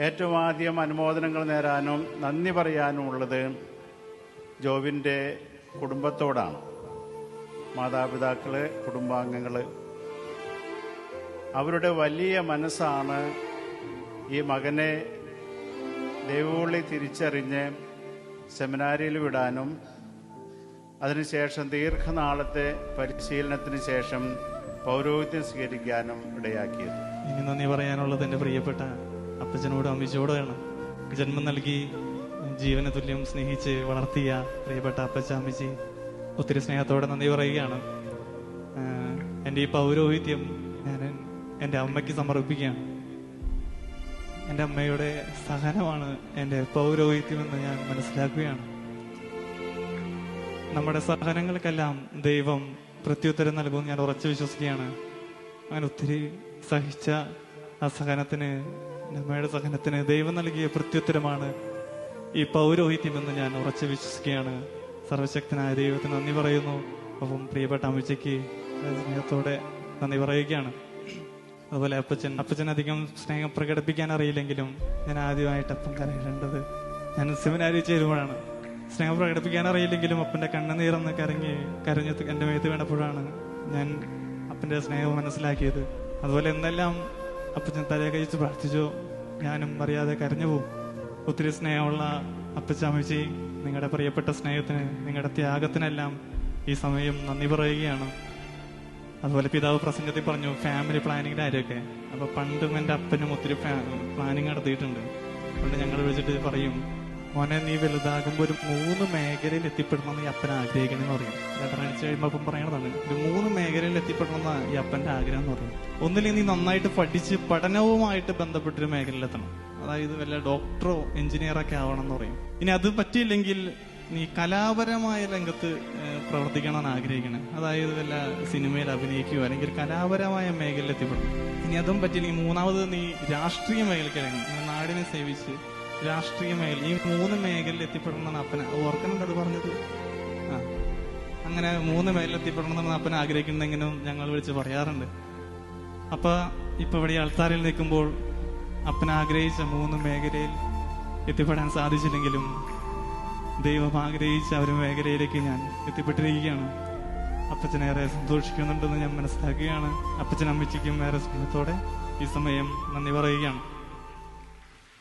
ഏറ്റവും ആദ്യം അനുമോദനങ്ങൾ നേരാനും നന്ദി പറയാനും ഉള്ളത് ജോബിൻ്റെ കുടുംബത്തോടാണ്. മാതാപിതാക്കൾ, കുടുംബാംഗങ്ങൾ, അവരുടെ വലിയ മനസ്സാണ് ഈ മകനെ ദൈവവിളി തിരിച്ചറിഞ്ഞ് സെമിനാരിയിൽ വിടാനും അതിനുശേഷം ദീർഘനാളത്തെ പരിശീലനത്തിന് ശേഷം പൗരോഹിത്യം സ്വീകരിക്കാനും ഇടയാക്കിയത്. ഇനി നന്ദി പറയാനുള്ളത് എൻ്റെ പ്രിയപ്പെട്ട അപ്പച്ചനോടും അമ്മച്ചോടുമാണ്. ജന്മം നൽകി ജീവന തുല്യം സ്നേഹിച്ച് വളർത്തിയ പ്രിയപ്പെട്ട അപ്പച്ച, അമ്മച്ചി, ഒത്തിരി സ്നേഹത്തോടെ നന്ദി പറയുകയാണ്. എൻ്റെ ഈ പൗരോഹിത്യം ഞാൻ എൻ്റെ അമ്മയ്ക്ക് സമർപ്പിക്കുകയാണ്. എൻ്റെ അമ്മയുടെ സഹനമാണ് എൻ്റെ പൗരോഹിത്യമെന്ന് ഞാൻ മനസ്സിലാക്കുകയാണ്. നമ്മുടെ സഹനങ്ങൾക്കെല്ലാം ദൈവം പ്രത്യുത്തരം നൽകുമെന്ന് ഞാൻ ഉറച്ചു വിശ്വസിക്കുകയാണ്. അങ്ങനെ ഒത്തിരി സഹിച്ച ആ സഹനത്തിന്, അമ്മയുടെ സഹനത്തിന് ദൈവം നൽകിയ പ്രത്യുത്തരമാണ് ഈ പൗരോഹിത്യമെന്ന് ഞാൻ ഉറച്ചു വിശ്വസിക്കുകയാണ്. സർവശക്തനായ ദൈവത്തിന് നന്ദി പറയുന്നു. അപ്പം പ്രിയപ്പെട്ട അമ്മച്ചയ്ക്ക് സ്നേഹത്തോടെ നന്ദി പറയുകയാണ്. അതുപോലെ അപ്പച്ചൻ അധികം സ്നേഹം പ്രകടിപ്പിക്കാൻ അറിയില്ലെങ്കിലും ഞാൻ ആദ്യമായിട്ട് അപ്പം കരയേണ്ടത് ഞാൻ സെമിനാരി ചേരുമ്പോഴാണ്. സ്നേഹം പ്രകടിപ്പിക്കാൻ അറിയില്ലെങ്കിലും അപ്പൻ്റെ കണ്ണുനീറന്ന് കരഞ്ഞ് എൻ്റെ മേത്ത് വീണപ്പോഴാണ് ഞാൻ അപ്പൻ്റെ സ്നേഹം മനസ്സിലാക്കിയത്. അതുപോലെ എന്തെല്ലാം അപ്പച്ചൻ തലയെ കഴിച്ച് പ്രാർത്ഥിച്ചോ ഞാനും അറിയാതെ കരഞ്ഞു പോകും. ഒത്തിരി സ്നേഹമുള്ള അപ്പച്ച, അമ്മച്ചി, നിങ്ങളുടെ പ്രിയപ്പെട്ട സ്നേഹത്തിന്, നിങ്ങളുടെ ത്യാഗത്തിനെല്ലാം ഈ സമയം നന്ദി പറയുകയാണ്. അതുപോലെ പിതാവ് പ്രസംഗത്തിൽ പറഞ്ഞു ഫാമിലി പ്ലാനിങ്ങിൻ്റെ കാര്യമൊക്കെ. അപ്പോൾ പണ്ടും എൻ്റെ അപ്പനും ഒത്തിരി പ്ലാനിങ് നടത്തിയിട്ടുണ്ട്. അതുകൊണ്ട് ഞങ്ങൾ വിളിച്ചിട്ട് പറയും, മോനെ നീ വലുതാകുമ്പോൾ ഒരു 3 മേഖലയിൽ എത്തിപ്പെടണമെന്ന് ഈ അപ്പൻ ആഗ്രഹിക്കണമെന്ന് പറയും. രണ്ടരണിച്ച് കഴിയുമ്പോൾ അപ്പം പറയണതാണ്, ഒരു 3 മേഖലയിൽ എത്തിപ്പെടണമെന്നാണ് ഈ അപ്പൻ്റെ ആഗ്രഹം എന്ന് പറയും. ഒന്നില്ലെങ്കിൽ നീ നന്നായിട്ട് പഠിച്ച് പഠനവുമായിട്ട് ബന്ധപ്പെട്ടൊരു മേഖലയിലെത്തണം. അതായത് വല്ല ഡോക്ടറോ എഞ്ചിനീയറൊക്കെ ആവണം എന്ന് പറയും. ഇനി അത് പറ്റിയില്ലെങ്കിൽ നീ കലാപരമായ രംഗത്ത് പ്രവർത്തിക്കണമെന്ന് ആഗ്രഹിക്കണം. അതായത് വല്ല സിനിമയിൽ അഭിനയിക്കുകയോ അല്ലെങ്കിൽ കലാപരമായ മേഖലയിൽ എത്തിപ്പെടണം. ഇനി അതും പറ്റിയില്ലെങ്കിൽ 3ാമത് നീ രാഷ്ട്രീയ മേഖലയ്ക്ക് ഇറങ്ങണം. നാടിനെ സേവിച്ച് രാഷ്ട്രീയ മേഖല, ഈ 3 മേഖലയിൽ എത്തിപ്പെടണമെന്നാണ് അപ്പന ഓർക്കണുണ്ട് അത് പറഞ്ഞത്. അങ്ങനെ 3 മേഖലയിൽ എത്തിപ്പെടണമെന്നാണ് അപ്പൻ ആഗ്രഹിക്കുന്നെങ്കിലും ഞങ്ങൾ വിളിച്ച് പറയാറുണ്ട്. അപ്പൊ ഇപ്പൊ ഇവിടെ ആൾത്താരിൽ നിൽക്കുമ്പോൾ അപ്പൻ ആഗ്രഹിച്ച 3 മേഖലയിൽ എത്തിപ്പെടാൻ സാധിച്ചില്ലെങ്കിലും ദൈവം ആഗ്രഹിച്ച ഒരു മേഖലയിലേക്ക് ഞാൻ എത്തിപ്പെട്ടിരിക്കുകയാണ്. അപ്പച്ചനേറെ സന്തോഷിക്കുന്നുണ്ടെന്ന് ഞാൻ മനസ്സിലാക്കുകയാണ്. അപ്പച്ചനും അമ്മച്ചിക്കും ഏറെ സ്നേഹത്തോടെ ഈ സമയം നന്ദി പറയുകയാണ്.